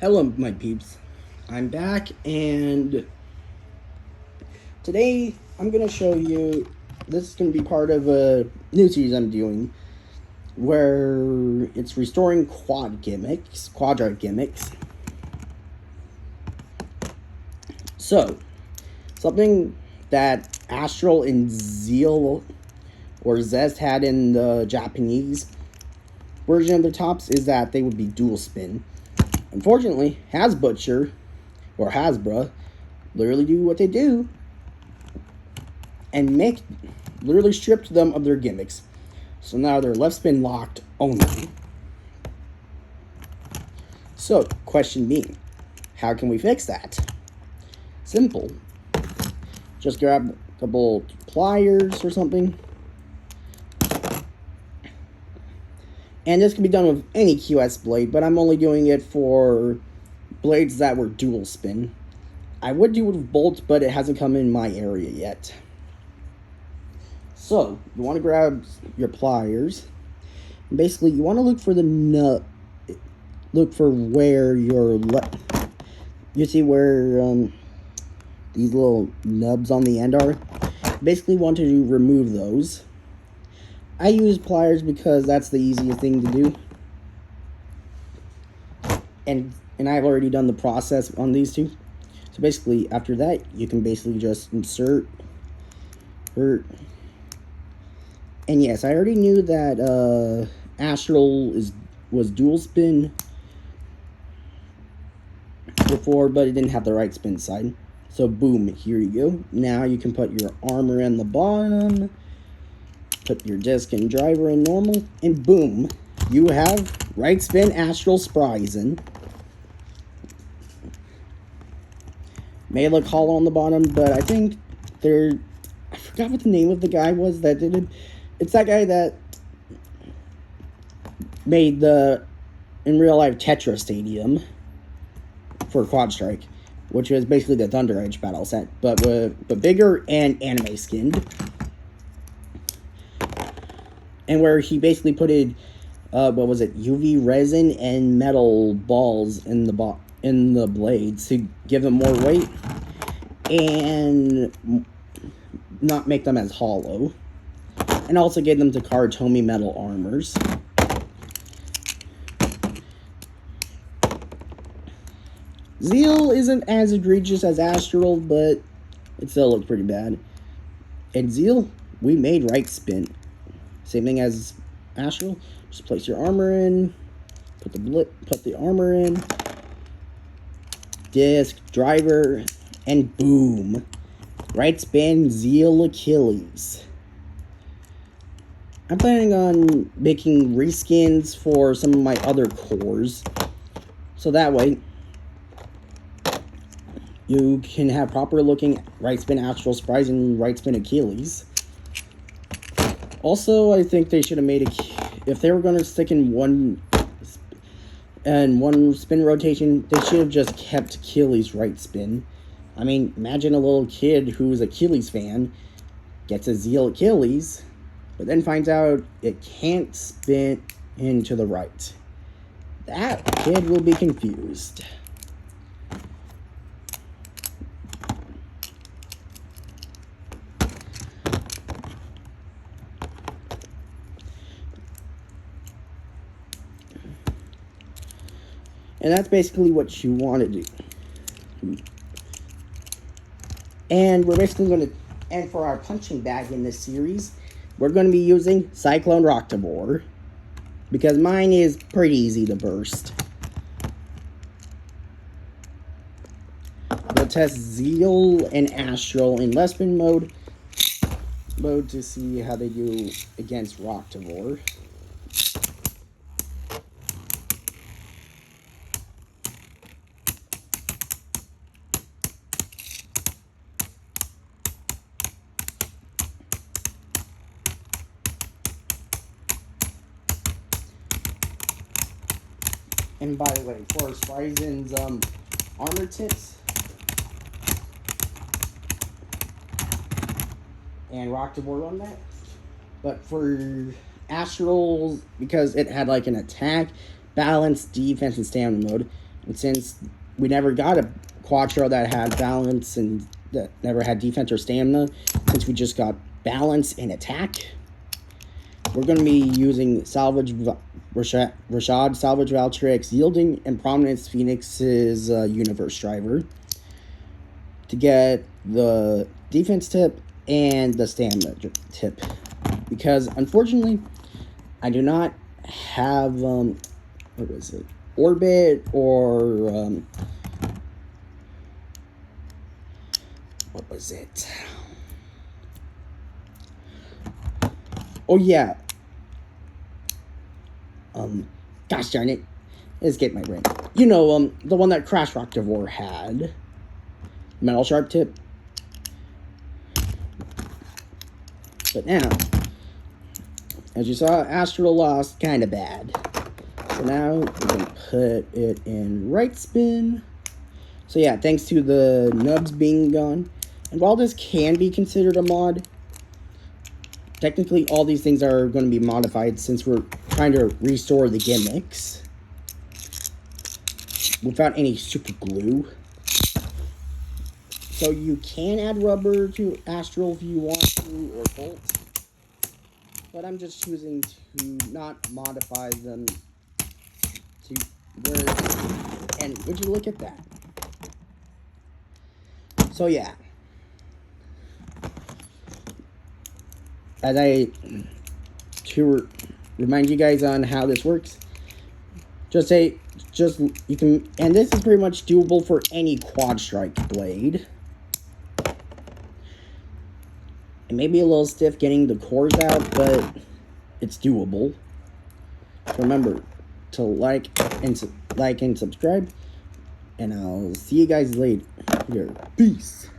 Hello, my peeps. I'm back, and today I'm going to show you. This is going to be part of a new series I'm doing where it's restoring quadrant gimmicks. So, something that Astral and Zeal or Zest had in the Japanese version of their tops is that they would be dual spin. Unfortunately, Hasbutcher or Hasbra literally do what they do and literally stripped them of their gimmicks. So now they're left spin locked only. So, question being, how can we fix that? Simple. Just grab a couple pliers or something. And this can be done with any QS blade, but I'm only doing it for blades that were dual spin. I would do it with bolts, but it hasn't come in my area yet. So, you want to grab your pliers. Basically, you want to look for the nut. Look for where you see where these little nubs on the end are. Basically, want to remove those. I use pliers because that's the easiest thing to do. And I've already done the process on these two. So basically, after that, you can basically just insert. And yes, I already knew that Astral was dual spin before, but it didn't have the right spin side. So boom, here you go. Now you can put your armor in the bottom. Put your disc and driver in normal, and boom, you have right spin Astral Spryzen. May look hollow on the bottom, but I think I forgot what the name of the guy was that did it. It's that guy that made the, in real life, Tetra Stadium for Quad Strike, which was basically the Thunder Edge battle set, but bigger and anime skinned. And where he basically put UV resin and metal balls in the blades to give them more weight and not make them as hollow, and also gave them to Karatomi metal armors. Zeal isn't as egregious as Astral, but it still looks pretty bad. And Zeal, we made right spin. Same thing as Astral. Just place your armor in, put the armor in, disc, driver, and boom. Right spin, Zeal Achilles. I'm planning on making reskins for some of my other cores. So that way, you can have proper looking right spin Astral Spryzen and right spin Achilles. Also, I think they should have made if they were going to stick in one spin rotation, they should have just kept Achilles right spin. I mean, imagine a little kid who's an Achilles fan gets a Zeal Achilles, but then finds out it can't spin into the right. That kid will be confused. And that's basically what you want to do. And we're basically going to, and for our punching bag in this series, we're going to be using Cyclone Rocktavor, because mine is pretty easy to burst. We'll test Zeal and Astral in left spin mode to see how they do against Rocktavor. And by the way, for Spryzen's armor tips and Rocktavor on that, but for Astral, because it had like an attack, balance, defense, and stamina mode, And since we never got a Quattro that had balance and that never had defense or stamina, since we just got balance and attack, we're going to be using Salvage Rashad, Salvage Valtryx, Yielding, and Prominence Phoenix's Universe Driver to get the defense tip and the stamina tip. Because, unfortunately, I do not have, what was it? Orbit or, what was it? Oh, yeah. Gosh darn it. Escape my brain. You know, the one that Crash Rock Devore had. Metal Sharp Tip. But now, as you saw, Astral lost kind of bad. So now we can put it in right spin. So yeah, thanks to the nubs being gone. And while this can be considered a mod, technically all these things are going to be modified since we're trying to restore the gimmicks without any super glue. So you can add rubber to Astral if you want to, or bolts. But I'm just choosing to not modify them to where, and would you look at that? So yeah. To remind you guys on how this works, you can, and this is pretty much doable for any quad strike blade. It may be a little stiff getting the cores out, but it's doable. Remember to like and subscribe, and I'll see you guys later. Peace.